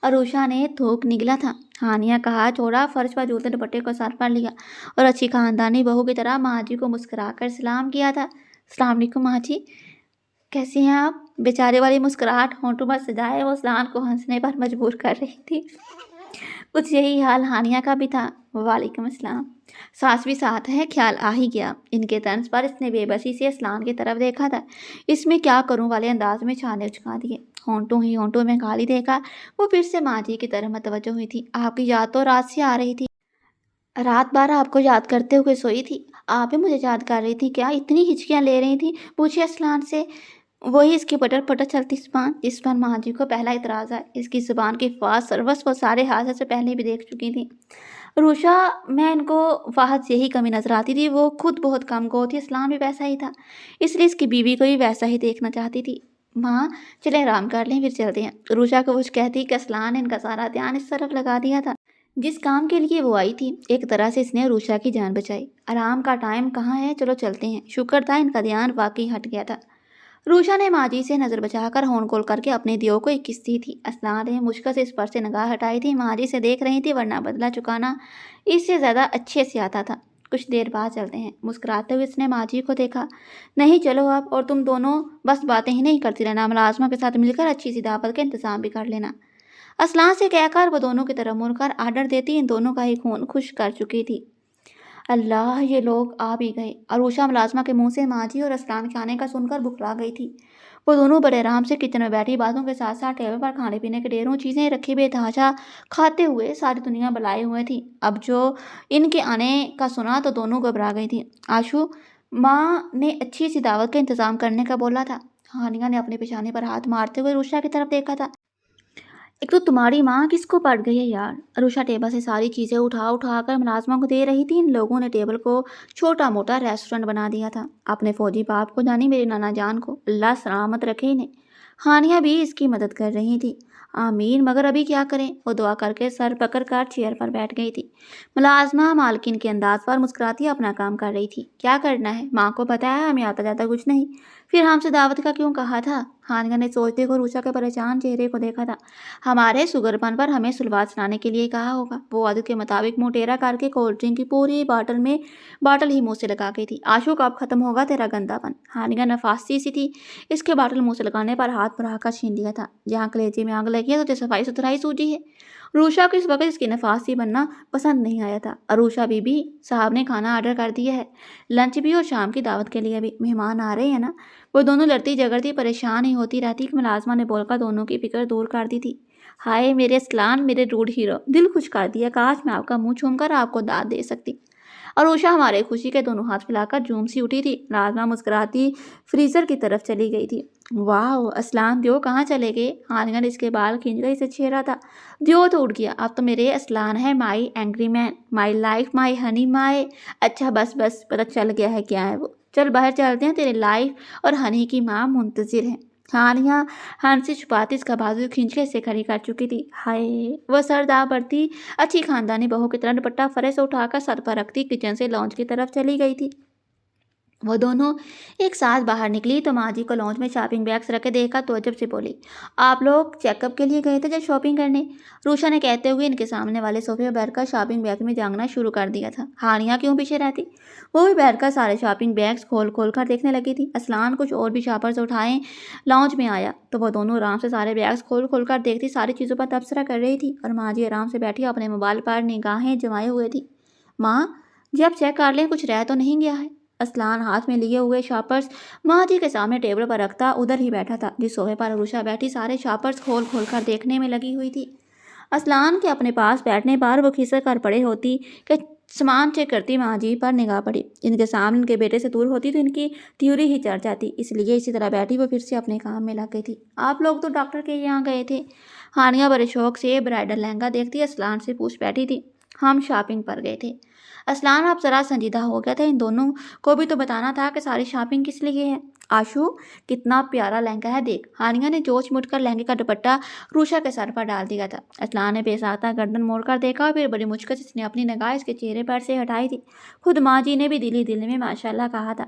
अरूषा ने थूक निगला था। हानिया का हाथ छोड़ा, फर्श पर झूलते दुपट्टे को सर पर लिया और अच्छी खानदानी बहू की तरह माँ जी को मुस्कुराकर सलाम किया था। अस्सलाम वालेकुम माँ जी, कैसी हैं आप? बेचारे वाली मुस्कुराहट होंठों पर सजाए वो असलान को हंसने पर मजबूर कर रही थी। कुछ यही हाल हानिया का भी था। वालेकुम अस्सलाम। सास भी साथ है, ख्याल आ ही गया। इनके तर्ज पर इसने बेबसी से असलान की तरफ देखा था। इसमें क्या करूं वाले अंदाज में छाने उचका दिए। होंठों ही होंठों में गाली देकर वो फिर से माँ जी की तरफ मतवज्जो हुई थी। आपकी याद तो रात से आ रही थी, रात भर आपको याद करते हुए सोई थी। आप ही मुझे याद कर रही थी क्या? इतनी हिचकियाँ ले रही थी? पूछिए असलान से। वही इसकी पटर पटर चलती जुबान, जिस पर माँ जी को पहला इतराज़ है। इसकी जुबान की फास सर्वस्व सारे हादसे से पहले भी देख चुकी थी। रूषा, मैं इनको वाहद यही कमी नजर आती थी, वो खुद बहुत कम गो थी, इस्लाम भी वैसा ही था, इसलिए इसकी बीवी को भी वैसा ही देखना चाहती थी। माँ चले आराम कर लें, फिर चलते हैं। रूषा को कुछ कहती कि असलान ने इनका सारा ध्यान इस तरफ लगा दिया था जिस काम के लिए वो आई थी। एक तरह से इसने रूषा की जान बचाई। आराम का टाइम कहाँ है, चलो चलते हैं। शुक्र था इनका ध्यान वाकई हट गया था। रूषा ने माँ जी से नज़र बचाकर होन खोल करके अपने दियो को एक किस दी थी। असलान ने मुश्किल से इस पर से निगाह हटाई थी। माँ जी से देख रही थी, वरना बदला चुकाना इससे ज़्यादा अच्छे से आता था। कुछ देर बाद चलते हैं। मुस्कुराते हुए उसने माँ जी को देखा। नहीं चलो अब, और तुम दोनों बस बातें ही नहीं करती रहना, मुलाजमा के साथ मिलकर अच्छी सी दावत का इंतजाम भी कर लेना। असलान से कहकर वो दोनों की तरफ मुड़कर आर्डर देती। इन दोनों का ही खून खुश कर चुकी थी। अल्लाह, ये लोग आ भी गए। अरूषा मुलाजमा के मुंह से माँ जी और असलान के आने का सुनकर बुखला गई थी। वो दोनों बड़े आराम से किचन में बैठी बातों के साथ साथ टेबल पर खाने पीने के ढेरों चीज़ें रखी बेतहाशा खाते हुए सारी दुनिया बुलाए हुए थी। अब जो इनके आने का सुना तो दोनों घबरा गई थी। आशु, माँ ने अच्छी सी दावत का इंतजाम करने का बोला था। हानिया ने अपने पेशाने पर हाथ मारते हुए रूषा की तरफ देखा था। एक तो तुम्हारी माँ किसको पड़ गई है यार। अरुषा टेबल से सारी चीज़ें उठा उठा कर मुलाजमा को दे रही थी। इन लोगों ने टेबल को छोटा मोटा रेस्टोरेंट बना दिया था। अपने फौजी बाप को जानी मेरी नाना जान को, अल्लाह सलामत रखे इन्हें। हानिया भी इसकी मदद कर रही थी। आमीन, मगर अभी क्या करें। वो दुआ करके सर पकड़ कर चेयर पर बैठ गई थी। मुलाजमा मालकिन के अंदाज पर मुस्कुराती अपना काम कर रही थी। क्या करना है, माँ को पता है हमें आता जाता कुछ नहीं, फिर हमसे दावत का क्यों कहा था। हानिया ने सोचते हुए रूषा के परेशान चेहरे को देखा था। हमारे सुगरपन पर हमें सुलवात सुनाने के लिए कहा होगा। वो आदत के मुताबिक मुँह टेढ़ा करके कोल्ड ड्रिंक की पूरी बाटल ही मुंह से लगा गई थी। आशु, कब खत्म होगा तेरा गंदापन। हानिया नफासी सी थी। इसके बाटल मुंह से लगाने पर हाथ बढ़ाकर छीन लिया था। जहाँ कलेजे में आग लगी है तो सफाई सुथराई सूझी है। रूषा को इस वक्त इसकी नफासी बनना पसंद नहीं आया था। अरूषा बीबी साहब ने खाना ऑर्डर कर दिया है, लंच भी और शाम की दावत के लिए भी। मेहमान आ रहे हैं ना। वो दोनों लड़ती झगड़ती परेशान ही होती रहती कि मुलाजमा ने बोलकर दोनों की फिक्र दूर कर दी थी। हाय मेरे असलान, मेरे रूड हीरो, दिल खुश कर दिया। काश मैं आपका मुंह छूमकर आपको दाद दे सकती। और उषा हमारे खुशी के दोनों हाथ फैलाकर झूम सी उठी थी। नाजमा मुस्कुराती फ्रीजर की तरफ चली गई थी। वाह असलान, दियो कहाँ चले गए। हानिया ने इसके बाल खींच कर इसे छेड़ा था। दियो तो उड़ गया। अब तो मेरे असलान है माई एंग्री मैन, माई लाइफ, माई हनी, माई। अच्छा बस बस, पता चल गया है क्या है वो। चल बाहर चलते हैं, तेरे लाइफ और हनी की माँ मुंतजिर है। हानिया हंसी छुपाती इसका बाजू खींच के इसे खड़ी कर चुकी थी। हाय, वह सर दाब बढ़ती अच्छी खानदानी बहू की तरह दुपट्टा फरे से उठाकर सर पर रखती किचन से लॉन्च की तरफ चली गई थी। वो दोनों एक साथ बाहर निकली तो माँ जी को लॉन्च में शॉपिंग बैग्स रखे देखा तो अजब से बोली, आप लोग चेकअप के लिए गए थे या शॉपिंग करने। रूषा ने कहते हुए इनके सामने वाले सोफे पर बैठकर शॉपिंग बैग में जांगना शुरू कर दिया था। हानिया क्यों पीछे रहती, वो भी बैठकर सारे शॉपिंग बैग्स खोल खोल कर देखने लगी थी। असलान कुछ और भी शॉपर्स उठाए लॉन्च में आया तो वह दोनों आराम से सारे बैग्स खोल खोल कर देखती सारी चीज़ों पर तबसरा कर रही थी। और माँ जी आराम से बैठी अपने मोबाइल पर निगाहें जमाए हुए थी। माँ जी, आप चेक कर लें, कुछ रह तो नहीं गया है। असलान हाथ में लिए हुए शॉपर्स माँ जी के सामने टेबल पर रखता उधर ही बैठा था। जिस सोफे पर अरुषा बैठी सारे शॉपर्स खोल खोल कर देखने में लगी हुई थी। असलान के अपने पास बैठने पर वो खिसक कर पड़े होती कि सामान चेक करती माँ जी पर निगाह पड़ी। इनके सामने इनके बेटे से दूर होती तो इनकी त्योरी ही चढ़ जाती, इसलिए इसी तरह बैठी वो फिर से अपने काम में लग गई थी। आप लोग तो डॉक्टर के यहाँ गए थे। हानिया बड़े शौक से ब्राइडल लहंगा देखती असलान से पूछ बैठी थी। हम शॉपिंग पर गए थे। असलान अब जरा संजीदा हो गया था। इन दोनों को भी तो बताना था कि सारी शॉपिंग किस लिए है। आशु, कितना प्यारा लहंगा है देख। हानिया ने जोश मुड़कर लहंगे का दुपट्टा रूषा के सर पर डाल दिया था। असलान ने बेसाख्ता गर्दन मोड़कर देखा, फिर बड़ी मुश्किल से इसने अपनी निगाह इसके चेहरे पर से हटाई थी। खुद माँ जी ने भी दिल ही दिल में माशाल्लाह कहा था।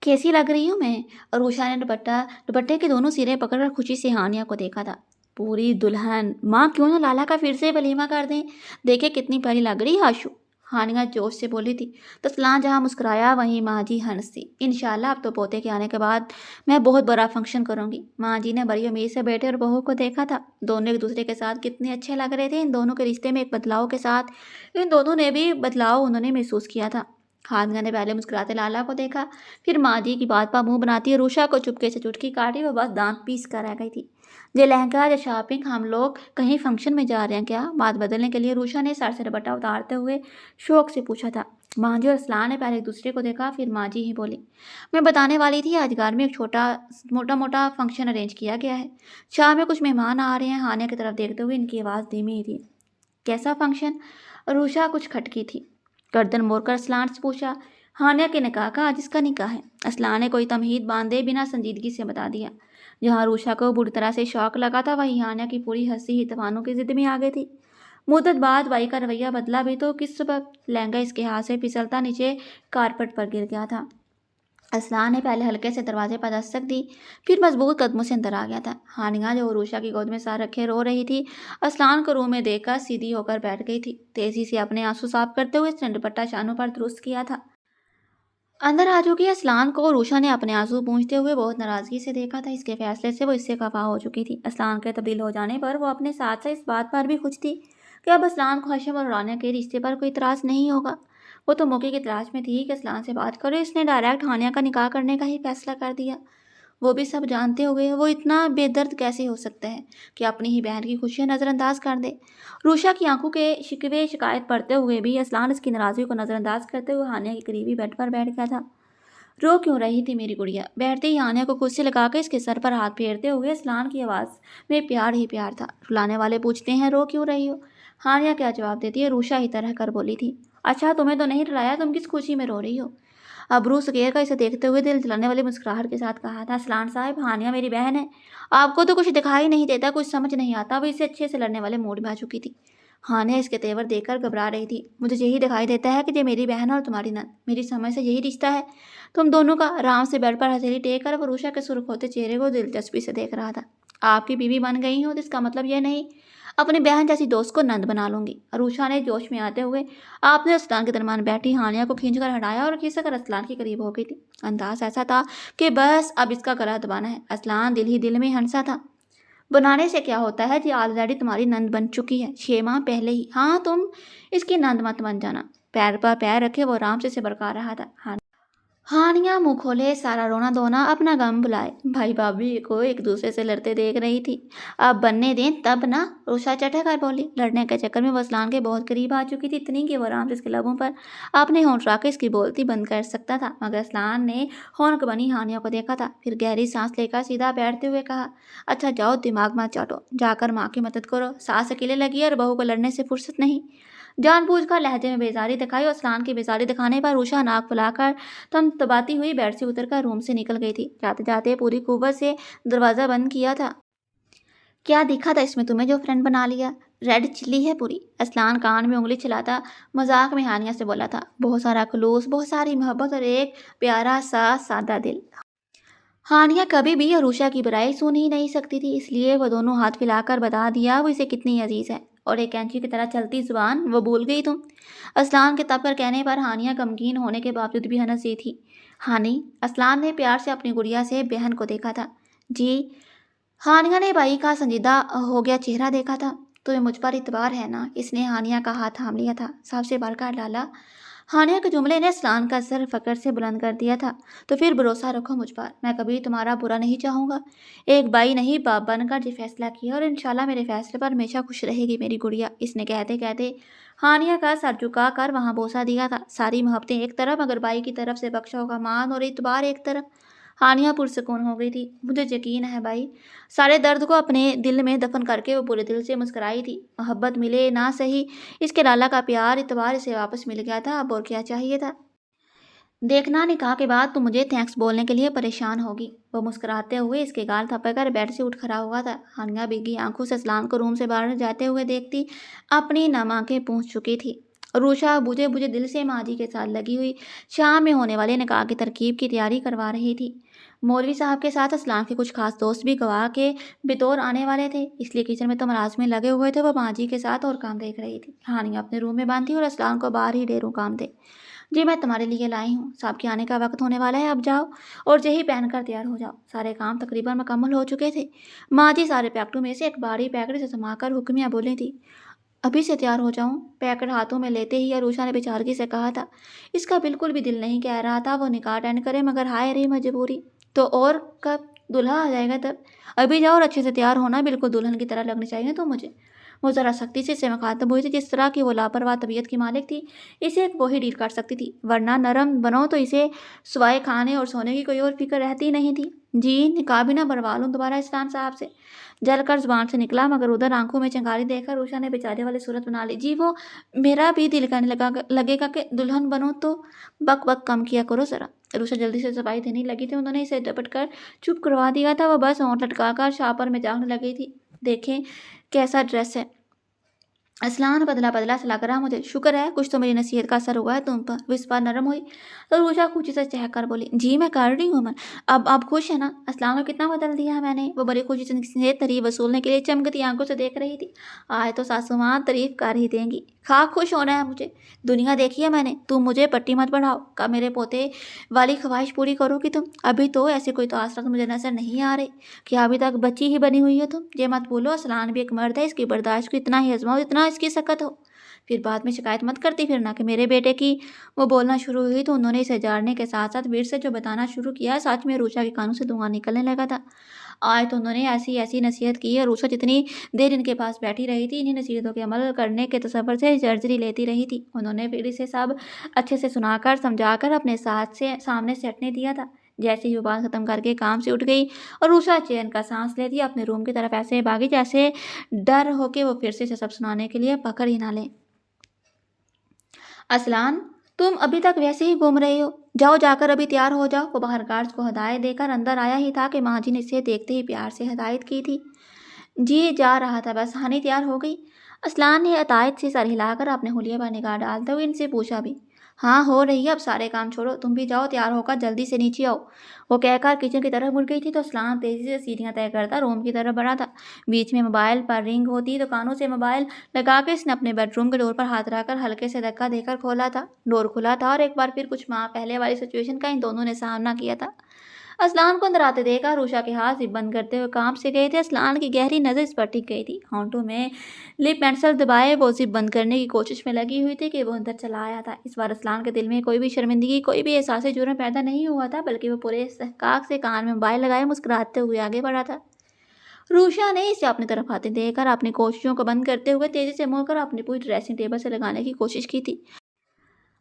कैसी लग रही हूँ मैं। और रूषा ने दुपट्टे के दोनों सिरे पकड़कर खुशी से हानिया को देखा था। पूरी दुल्हन। माँ क्यों ना लाला का फिर से वलीमा कर दें, देखे कितनी प्यारी लग रही आशु। हानिया जोश से बोली थी। तो सलान जहाँ मुस्कुराया वहीं माँ जी हंसी। इंशाल्लाह अब तो पोते के आने के बाद मैं बहुत बड़ा फंक्शन करूँगी। माँ जी ने बड़ी उम्मीद से बेटे और बहू को देखा था। दोनों एक दूसरे के साथ कितने अच्छे लग रहे थे। इन दोनों के रिश्ते में एक बदलाव के साथ इन दोनों ने भी बदलाव उन्होंने महसूस किया था। हानिया ने पहले मुस्कुराते लाला को देखा, फिर माँ जी की बात पर मुंह बनाती रूषा को चुपके से चुटकी काटी। वो बस दांत पीस कर रह गई थी। ये लहंगा या शॉपिंग, हम लोग कहीं फंक्शन में जा रहे हैं क्या। बात बदलने के लिए रूषा ने सर से दुपट्टा उतारते हुए शौक से पूछा था। माँ जी और असलान ने पहले एक दूसरे को देखा, फिर माँ जी ही बोली, मैं बताने वाली थी आज घर में एक मोटा फंक्शन अरेंज किया गया है। शाम में कुछ मेहमान आ रहे हैं। हानिया की तरफ देखते हुए इनकी आवाज़ धीमी ही थी। कैसा फंक्शन। रूषा कुछ खटकी थी। गर्दन मोड़कर असलान से पूछा। हानिया के निकाह का, आज इसका निकाह है। असलान ने कोई तमहीद बांधे बिना संजीदगी से बता दिया। जहाँ रूषा को बुरी तरह से शौक लगा था वहीं हानिया की पूरी हंसी ही तूफानों की जिद में आ गई थी। मुद्दत बाद बाई का रवैया बदला भी तो किस सबब। लहंगा इसके हाथ से फिसलता नीचे कारपेट पर गिर गया था। اسلان نے پہلے ہلکے سے دروازے پر دستک دی، پھر مضبوط قدموں سے اندر آ گیا تھا۔ ہانیہ جو عروشہ کی گود میں سر رکھے رو رہی تھی، اسلان کو روم میں دیکھ کر سیدھی ہو کر بیٹھ گئی تھی۔ تیزی سے اپنے آنسو صاف کرتے ہوئے اس نے دوپٹہ شانوں پر درست کیا تھا۔ اندر آ چکی اسلان کو عروشہ نے اپنے آنسو پونچھتے ہوئے بہت ناراضگی سے دیکھا تھا۔ اس کے فیصلے سے وہ اس سے خفا ہو چکی تھی۔ اسلان کے تبدیل ہو جانے پر وہ اپنے ساتھ سے اس بات پر بھی خوش تھی کہ اب اسلان کو ہاشم اور رانیہ کے رشتے پر کوئی اعتراض نہیں ہوگا۔ وہ تو موقع کی تلاش میں تھی کہ اسلان سے بات کرے۔ اس نے ڈائریکٹ ہانیہ کا نکاح کرنے کا ہی فیصلہ کر دیا، وہ بھی سب جانتے ہوئے۔ وہ اتنا بے درد کیسے ہو سکتا ہے کہ اپنی ہی بہن کی خوشیاں نظر انداز کر دے؟ روشا کی آنکھوں کے شکوے شکایت پڑھتے ہوئے بھی اسلان اس کی ناراضگی کو نظر انداز کرتے ہوئے ہانیہ کے قریبی بیڈ پر بیٹھ گیا تھا۔ رو کیوں رہی تھی میری گڑیا؟ بیٹھتے ہی ہانیہ کو خود سے لگا کے اس کے سر پر ہاتھ پھیرتے ہوئے اسلان کی آواز میں پیار ہی پیار تھا۔ رلانے والے پوچھتے ہیں رو کیوں رہی ہو؟ ہانیہ کیا جواب دیتی ہے؟ روشا ہی طرح کر بولی تھی، اچھا تمہیں تو نہیں رلایا، تم کس خوشی میں رو رہی ہو؟ ابرو سکیر کا اسے دیکھتے ہوئے دل جلانے والی مسکراہٹ کے ساتھ کہا تھا، اسلان صاحب ہانیہ میری بہن ہے، آپ کو تو کچھ دکھائی نہیں دیتا، کچھ سمجھ نہیں آتا۔ وہ اسے اچھے سے لڑنے والے موڈ میں آ چکی تھی۔ ہانیہ اس کے تیور دیکھ کر گھبرا رہی تھی۔ مجھے یہی دکھائی دیتا ہے کہ یہ میری بہن اور تمہاری نند، میری سمجھ سے یہی رشتہ ہے تم دونوں کا۔ آرام سے بیڈ پر ہتھیلی ٹیک کر عروشہ کے سرخ ہوتے چہرے کو دلچسپی سے دیکھ رہا تھا۔ آپ کی بیوی بن گئی ہوں تو اس کا مطلب یہ نہیں اپنی بہن جیسی دوست کو نند بنا لوں گی۔ عروشہ نے جوش میں آتے ہوئے آپ نے اسلان کے درمیان بیٹھی ہانیہ کو کھینچ کر ہٹایا اور کھینچ کر اسلان کے قریب ہو گئی تھی۔ انداز ایسا تھا کہ بس اب اس کا گلا دبانا ہے۔ اسلان دل ہی دل میں ہنسا تھا، بنانے سے کیا ہوتا ہے جی، آلریڈی تمہاری نند بن چکی ہے 6 ماہ پہلے ہی۔ ہاں تم اس کی نند مت بن جانا۔ پیر پر پیر رکھے وہ آرام سے اسے برقرار رہا تھا۔ ہانیہ منہ کھولے سارا رونا دھونا اپنا غم بلائے بھائی بھابھی کو ایک دوسرے سے لڑتے دیکھ رہی تھی۔ اب بننے دیں تب نا، روشا چٹے کر بولی۔ لڑنے کے چکر میں وہ اسلان کے بہت قریب آ چکی تھی، اتنی کہ وہ آرام سے اس کے لبوں پر اپنے ہونٹ رکھ کے اس کی بولتی بند کر سکتا تھا، مگر اسلان نے ہونک بنی ہانیہ کو دیکھا تھا، پھر گہری سانس لے کر سیدھا بیٹھتے ہوئے کہا، اچھا جاؤ دماغ مت چاٹو، جا کر ماں کی مدد کرو، ساس اکیلے لگی اور بہو کو لڑنے سے فرصت نہیں۔ جان بوجھ کر لہجے میں بیزاری دکھائی اور اسلان کی بیزاری دکھانے پر روشا ناک پھلا کر تم تباتی ہوئی بیڈ سے اتر کر روم سے نکل گئی تھی۔ جاتے جاتے پوری قوت سے دروازہ بند کیا تھا۔ کیا دیکھا تھا اس میں تمہیں جو فرینڈ بنا لیا؟ ریڈ چلی ہے پوری۔ اسلان کان میں انگلی چلاتا مذاق میں ہانیہ سے بولا تھا، بہت سارا خلوص، بہت ساری محبت اور ایک پیارا سا سادہ دل۔ ہانیہ کبھی بھی عروشہ کی برائی سن ہی نہیں سکتی تھی، اس لیے وہ دونوں ہاتھ پھیلا کر بتا دیا وہ اسے کتنی عزیز ہے، اور ایک کینچی کی طرح چلتی زبان وہ بھول گئی تم۔ اسلان کے تب کر کہنے پر ہانیہ غمگین ہونے کے باوجود بھی ہنس دی تھی۔ ہانی، اسلان نے پیار سے اپنی گڑیا سے بہن کو دیکھا تھا۔ جی، ہانیہ نے بھائی کا سنجیدہ ہو گیا چہرہ دیکھا تھا۔ تمہیں مجھ پر اعتبار ہے نا؟ اس نے ہانیہ کا ہاتھ تھام لیا تھا، سب سے بڑھ کر لالا۔ ہانیہ کے جملے نے اسلان کا سر فخر سے بلند کر دیا تھا۔ تو پھر بھروسہ رکھو مجھ پر، میں کبھی تمہارا برا نہیں چاہوں گا۔ ایک بھائی نہیں باپ بن کر یہ فیصلہ کیا، اور انشاءاللہ میرے فیصلے پر ہمیشہ خوش رہے گی میری گڑیا۔ اس نے کہتے کہتے ہانیہ کا سر جھکا کر وہاں بوسہ دیا تھا۔ ساری محبتیں ایک طرف مگر بھائی کی طرف سے بخشا ہوا مان اور اعتبار ایک طرف۔ ہانیہ پرسکون ہو گئی تھی۔ مجھے یقین ہے بھائی، سارے درد کو اپنے دل میں دفن کر کے وہ پورے دل سے مسکرائی تھی۔ محبت ملے نہ سہی، اس کے لالا کا پیار اعتبار اسے واپس مل گیا تھا، اب اور کیا چاہیے تھا؟ دیکھنا نکاح کے بعد تم مجھے تھینکس بولنے کے لیے پریشان ہوگی۔ وہ مسکراتے ہوئے اس کے گال تھپک کر بیڈ سے اٹھ کھڑا ہوا تھا۔ ہانیہ بھیگی آنکھوں سے اسلان کو روم سے باہر جاتے ہوئے دیکھتی اپنی نم آنکھیں پونچھ چکی تھی۔ روشا بوجھے بوجھے دل سے ماں جی کے ساتھ لگی ہوئی شام میں ہونے والے نکاح کی ترکیب کی تیاری کروا رہی تھی۔ مولوی صاحب کے ساتھ اسلان کے کچھ خاص دوست بھی گواہ کے بطور آنے والے تھے، اس لیے کچن میں تو ملازمین لگے ہوئے تھے۔ وہ ماں جی کے ساتھ اور کام دیکھ رہی تھی۔ ہانیہ اپنے روم میں بند تھی اور اسلان کو باہر ہی ڈھیروں کام تھے۔ جی میں تمہارے لیے لائی ہوں، صاحب کے آنے کا وقت ہونے والا ہے، اب جاؤ اور یہی پہن کر تیار ہو جاؤ۔ سارے کام تقریباً مکمل ہو چکے تھے۔ ماں جی سارے پیکٹوں میں سے ایک بھاری پیکٹ سے سما کر حکمیہ بولی تھی، ابھی سے تیار ہو جاؤں؟ پیکٹ ہاتھوں میں لیتے ہی عروشہ نے بیچارگی سے کہا تھا۔ اس کا بالکل بھی دل نہیں کہہ رہا تھا وہ نکاح اٹینڈ کرے، مگر ہائے رے مجبوری تو، اور کب دلہا آ جائے گا تب؟ ابھی جاؤ اور اچھے سے تیار ہونا، بالکل دلہن کی طرح لگنی چاہیے تو مجھے۔ وہ ذرا سختی سے مخاطب ہوئی تھی، جس طرح کی وہ لاپرواہ طبیعت کی مالک تھی اسے وہی ڈیل کر سکتی تھی، ورنہ نرم بنو تو اسے سوائے کھانے اور سونے کی کوئی اور فکر رہتی نہیں تھی۔ جی نکاح بھی نہ بڑھوا لوں دوبارہ اسلان صاحب سے؟ جل کر زبان سے نکلا، مگر ادھر آنکھوں میں چنگاری دیکھ کر روشا نے بیچارے والی صورت بنا لی۔ جی وہ میرا بھی دل کرنے لگے گا کہ دلہن بنو تو، بک بک کم کیا کرو ذرا۔ روشا جلدی سے صفائی دینے لگی تھی، انہوں نے اسے ڈپٹ کر چپ کروا دیا تھا۔ وہ بس ہونٹ لٹکا کر شاپر میں جھانکنے لگی تھی، دیکھیں کیسا ڈریس ہے، असलान पतला पतला सा लग रहा मुझे। शुक्र है कुछ तो मेरी नसीहत का असर हुआ है तुम पर। विस्पा नरम हुई तो रूशा खुशी से चहक कर बोली, जी मैं कर रही हूँ मैं। अब खुश है ना? असलान को कितना बदल दिया है मैंने। वो बड़ी खुशी से तारीफ वसूलने के लिए चमकती आंखों से देख रही थी। आज तो सासू माँ तारीफ कर ही देंगी। खा खुश होना है मुझे। दुनिया देखी है मैंने। तुम मुझे पट्टी मत बढ़ाओ। कब मेरे पोते वाली ख्वाहिश पूरी करोगी तुम? अभी तो ऐसे कोई तो आसरा मुझे नजर नहीं आ रहे। क्या अभी तक बच्ची ही बनी हुई हो तुम? ये मत बोलो असलान भी एक मर्द है, इसकी बर्दाश्त को इतना ही आजमाओ इतना इसकी सख्त हो। फिर बाद में शिकायत मत करती फिरना कि मेरे बेटे की। वो बोलना शुरू हुई तो उन्होंने इसे झाड़ने के साथ साथ वीर से जो बताना शुरू किया, सच में रूशा के कानों से धुआं निकलने लगा था। आज तो उन्होंने ऐसी ऐसी नसीहत की है। रूशा जितनी देर इनके पास बैठी रही थी, इन्हीं नसीहतों के अमल करने के तसव्वुर से जर्जरी लेती रही थी। उन्होंने फिर इसे सब अच्छे से सुनाकर समझाकर अपने साथ से सामने से हटने दिया था। जैसे ही वो बात खत्म करके काम से उठ गई और रूशा चैन का सांस लेती अपने रूम की तरफ ऐसे भागी जैसे डर हो के वो फिर से इसे सब सुनाने के लिए पकड़ ही ना ले। असलान, तुम अभी तक वैसे ही घूम रही हो। जाओ जाकर अभी तैयार हो जाओ। वो बाहर गार्ड्स को हदायत देकर अंदर आया ही था कि माँ जी ने इसे देखते ही प्यार से हदायत की थी। जी जा रहा था बस। हानि तैयार हो गई? असलान ने अतायत से सर हिलाकर अपने हुलिये पर निगाह डालते हुए इनसे पूछा भी। हाँ हो रही है। अब सारे काम छोड़ो, तुम भी जाओ तैयार होकर जल्दी से नीचे आओ। वो कहकर किचन की तरफ मुड़ गई थी तो असलान तेजी से सीढ़ियाँ तय करता रूम की तरफ बढ़ा था। बीच में मोबाइल पर रिंग होती तो कानों से मोबाइल लगा के इसने अपने बेडरूम के डोर पर हाथ रखकर हल्के से धक्का देकर खोला था। डोर खुला था और एक बार फिर कुछ माह पहले वाली सिचुएशन का इन दोनों ने सामना किया था। असलान को अंदर आते देखा रूशा के हाथ जिप बंद करते हुए काम से गए थे। असलान की गहरी नज़र इस पर टिक गई थी। होंठों में लिप पेंसिल दबाए वो जिप बंद करने की कोशिश में लगी हुई थी कि वो अंदर चला आया था। इस बार असलान के दिल में कोई भी शर्मिंदगी कोई भी एहसास जुर्म पैदा नहीं हुआ था, बल्कि वो पूरे istihकाक से कान में मोबाइल लगाए मुस्कुराते हुए आगे बढ़ा था। रूशा ने इसे अपनी तरफ आते देखकर अपनी कोशिशों को बंद करते हुए तेजी से मुड़कर अपनी पूरी ड्रेसिंग टेबल से लगाने की कोशिश की थी।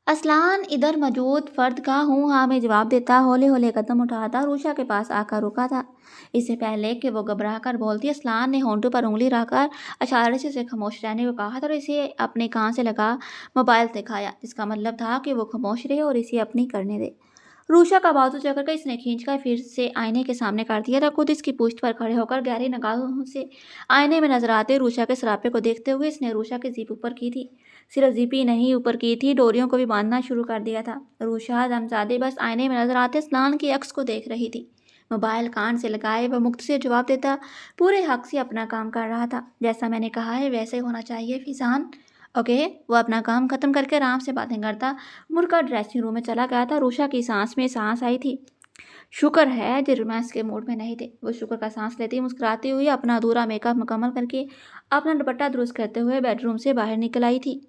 असलान इधर मौजूद फर्द का हूँ हाँ में जवाब देता हौले हौले कदम उठाता रूशा के पास आकर रुका था। इससे पहले कि वो घबरा कर बोलती, असलान ने होंठों पर उंगली रखकर इशारे से उसे खामोश रहने को कहा था और इसे अपने कान से लगा मोबाइल दिखाया, जिसका मतलब था कि वो खामोश रहे और इसे अपनी करने दे। रूशा का बाजू जकड़ कर इसने खींचकर फिर से आईने के सामने कर दिया था। खुद इसकी पुश्त पर खड़े होकर गहरी निगाहों से आईने में नजर आते रूशा के सरापे को देखते हुए इसने रूशा की जीप ऊपर की थी। सिर्फ जीप ही नहीं ऊपर की थी, डोरियों को भी बांधना शुरू कर दिया था। रूशा दमसादे बस आईने में नजर आते स्नान की अक्स को देख रही थी। मोबाइल कान से लगाए वह मुक्त से जवाब देता पूरे हक से अपना काम कर रहा था। जैसा मैंने कहा है वैसे होना चाहिए फिजान। ओके। वो अपना काम खत्म करके आराम से बातें करता मुड़कर ड्रेसिंग रूम में चला गया था। रूशा की सांस में सांस आई थी। शुक्र है जो रोमांस के मूड में नहीं थे। वो शुक्र का सांस लेती मुस्कुराती हुई अपना अधूरा मेकअप मुकम्मल करके अपना दुपट्टा दुरुस्त करते हुए बेडरूम से बाहर निकल आई थी।